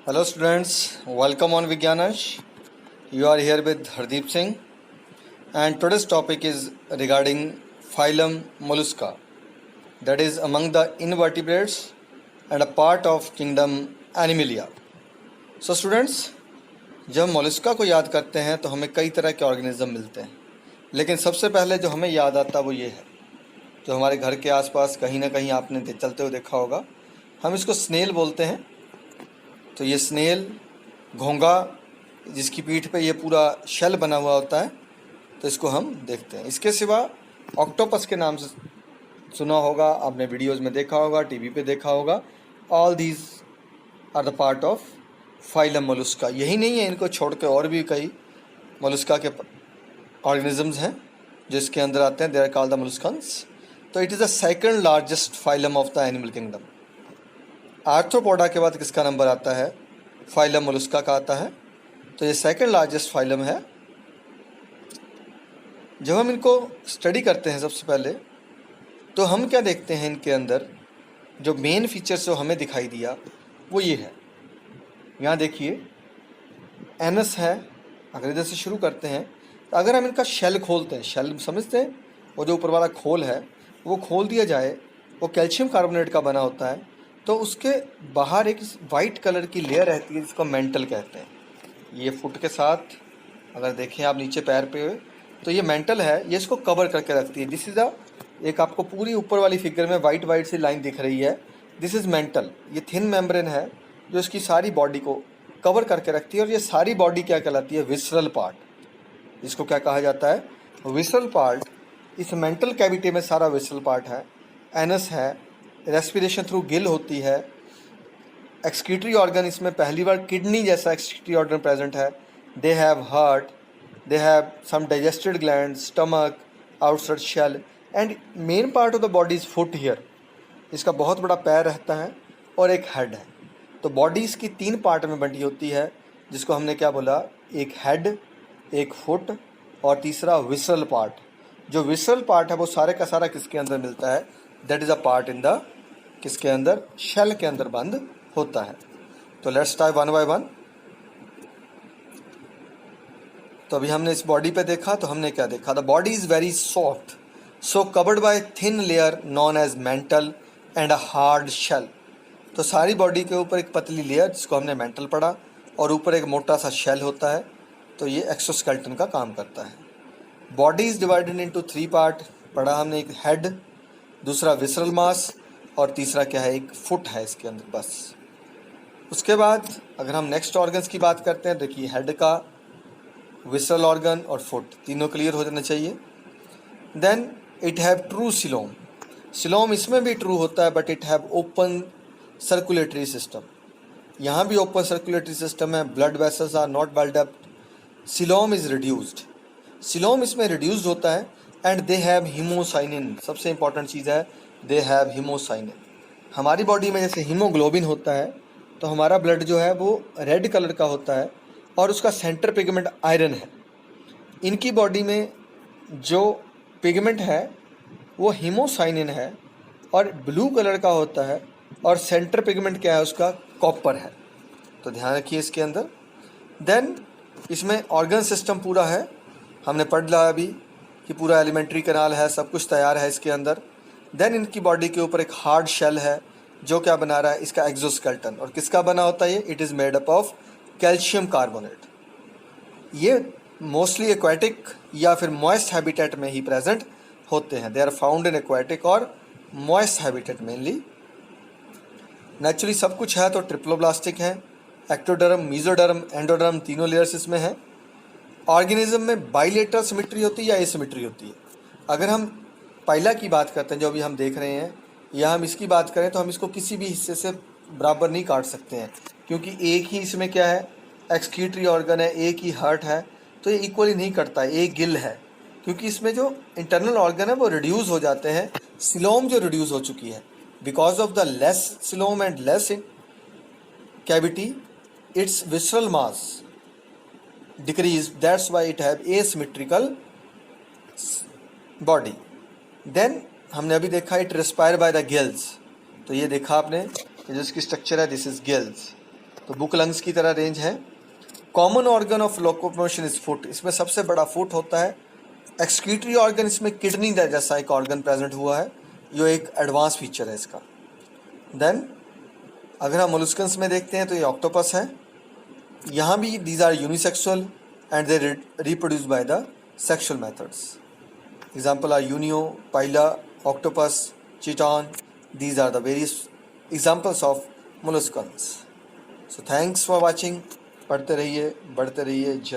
Hello students, welcome on Vigyanash. You are here with Hardeep Singh and today's topic is regarding phylum Mollusca, that is among the invertebrates and a part of kingdom Animalia. So students, जब हम Mollusca को याद करते हैं तो हमें कई तरह के ऑर्गेनिज्म मिलते हैं, लेकिन सबसे पहले जो हमें याद आता वो ये है, जो हमारे घर के आसपास कहीं ना कहीं आपने चलते हुए देखा होगा, हम इसको स्नेल बोलते हैं। तो ये स्नेल घोंगा जिसकी पीठ पे ये पूरा शेल बना हुआ होता है, तो इसको हम देखते हैं। इसके सिवा ऑक्टोपस के नाम से सुना होगा आपने, वीडियोस में देखा होगा, टीवी पे देखा होगा। All these are the part of phylum mollusca. यही नहीं है, इनको छोड़ के और भी कई मोलस्का के ऑर्गेनिजम्स हैं जिसके अंदर आते हैं। They are called the molluscans. तो it is the second largest phylum of the animal kingdom. Arthropoda के बाद किसका नंबर आता है? फाइलम मोलस्का का आता है। तो ये सेकंड लार्जेस्ट फाइलम है। जब हम इनको स्टडी करते हैं सबसे पहले, तो हम क्या देखते हैं इनके अंदर? जो मेन फीचर्स जो हमें दिखाई दिया वो ये है। यहाँ देखिए, एनस है। अगर इधर से शुरू करते हैं तो अगर हम इनका शेल खोलते हैं, शेल समझते हैं, वो जो ऊपर वाला खोल है वो खोल दिया जाए, वो कैल्शियम कार्बोनेट का बना होता है। तो उसके बाहर एक वाइट कलर की लेयर रहती है जिसको मेंटल कहते हैं। ये फुट के साथ अगर देखें आप नीचे पैर पे, तो ये मेंटल है, ये इसको कवर करके रखती है। दिस इज़ एक आपको पूरी ऊपर वाली फिगर में वाइट वाइट सी लाइन दिख रही है, दिस इज़ मेंटल। ये थिन मेम्ब्रेन है जो इसकी सारी बॉडी को कवर करके रखती है। और ये सारी बॉडी क्या कहलाती है? Visceral part. इसको क्या कहा जाता है? Visceral part. इस मेंटल कैविटी में सारा विसरल पार्ट है। एनस है, रेस्पिरेशन थ्रू गिल होती है। एक्सक्रीटरी ऑर्गन, इसमें पहली बार किडनी जैसा एक्सक्रीटरी ऑर्गन प्रेजेंट है। They have heart, they have some digested gland, stomach, outside shell and main part of the body is foot here. इसका बहुत बड़ा पैर रहता है और एक हेड है। तो बॉडी इसकी 3 पार्ट में बंटी होती है, जिसको हमने क्या बोला? एक हेड, एक फुट और तीसरा विसरल पार्ट। जो विसरल पार्ट है वो सारे का सारा किसके अंदर मिलता है? That is a part in the किसके अंदर? शेल के अंदर बंद होता है। तो let's start one by one. तो अभी हमने इस बॉडी पे देखा, तो हमने क्या देखा? The body is very soft, so covered by thin layer known as mantle and a hard shell. तो सारी बॉडी के ऊपर एक पतली लेयर जिसको हमने मेंटल पढ़ा, और ऊपर एक मोटा सा शेल होता है। तो ये एक्सोस्केलेटन का काम करता है। Body is divided into 3 part पढ़ा हमने। एक हेड, दूसरा विसरल मास और तीसरा क्या है? एक फुट है इसके अंदर, बस। उसके बाद अगर हम नेक्स्ट ऑर्गन्स की बात करते हैं, देखिए हेड का, विसरल ऑर्गन और फुट तीनों क्लियर हो जाना चाहिए। Then it have true coelom. Coelom इसमें भी ट्रू होता है, but it have open circulatory system. यहाँ भी ओपन सर्कुलेटरी सिस्टम है। Blood vessels are not build up. Coelom is reduced. Coelom इसमें रिड्यूस्ड होता है। And they have haemocyanin. सबसे इंपॉर्टेंट चीज़ है, दे हैव हीमोसाइनिन। हमारी बॉडी में जैसे हीमोग्लोबिन होता है, तो हमारा ब्लड जो है वो रेड कलर का होता है और उसका सेंटर पिगमेंट आयरन है। इनकी बॉडी में जो पिगमेंट है वो हीमोसाइनिन है और ब्लू कलर का होता है, और सेंटर पिगमेंट क्या है उसका? कॉपर है। तो ध्यान रखिए इसके अंदर। देन इसमें ऑर्गन सिस्टम पूरा है, हमने पढ़ लिया अभी कि पूरा एलिमेंट्री कैनाल है, सब कुछ तैयार है इसके अंदर। देन इनकी बॉडी के ऊपर एक हार्ड शेल है जो क्या बना रहा है? इसका एक्सोस्केलेटन। और किसका बना होता है ये? It is made up of calcium carbonate. ये मोस्टली एक्वाटिक या फिर मॉइस्ट हैबिटेट में ही प्रेजेंट होते हैं। They are found in aquatic और मॉइस्ट हैबिटेट मेनली। नेचुरली सब कुछ है, तो ट्रिप्लोब्लास्टिक है। एक्टोडर्म, मीजोडर्म, एंडोडर्म तीनों लेयर्स इसमें है। ऑर्गेनिज्म में बाइलेटरल सिमेट्री होती है या एसिमेट्री होती है? अगर हम पाइला की बात करते हैं जो अभी हम देख रहे हैं, या हम इसकी बात करें, तो हम इसको किसी भी हिस्से से बराबर नहीं काट सकते हैं, क्योंकि एक ही इसमें क्या है? एक्सक्रीटरी ऑर्गन है, एक ही हार्ट है, तो ये इक्वली नहीं करता है। एक गिल है, क्योंकि इसमें जो इंटरनल ऑर्गन है वो रिड्यूस हो जाते हैं। सिलोम जो रिड्यूस हो चुकी है, because of the less coelom and less cavity, it's visceral mass decreased, that's why it have asymmetrical body. Then हमने अभी देखा it respire by the gills. तो ये देखा आपने, ये जो इसकी स्ट्रक्चर है, दिस इज गिल्स। तो बुक लंग्स की तरह रेंज है। Common organ of locomotion is foot, इसमें सबसे बड़ा फुट होता है। एक्सक्रीटरी ऑर्गन, इसमें किडनी जैसा एक ऑर्गन प्रेजेंट हुआ है, जो एक एडवांस फीचर है इसका। देन अगर हम मोलस्कन्स में देखते हैं तो ये ऑक्टोपस है। यहाँ भी these are unisexual and they reproduce by the sexual methods. Example are Unio, Pila, octopus, chiton. These are the various examples of molluscans. So thanks for watching. पढ़ते रहिए, बढ़ते रहिए।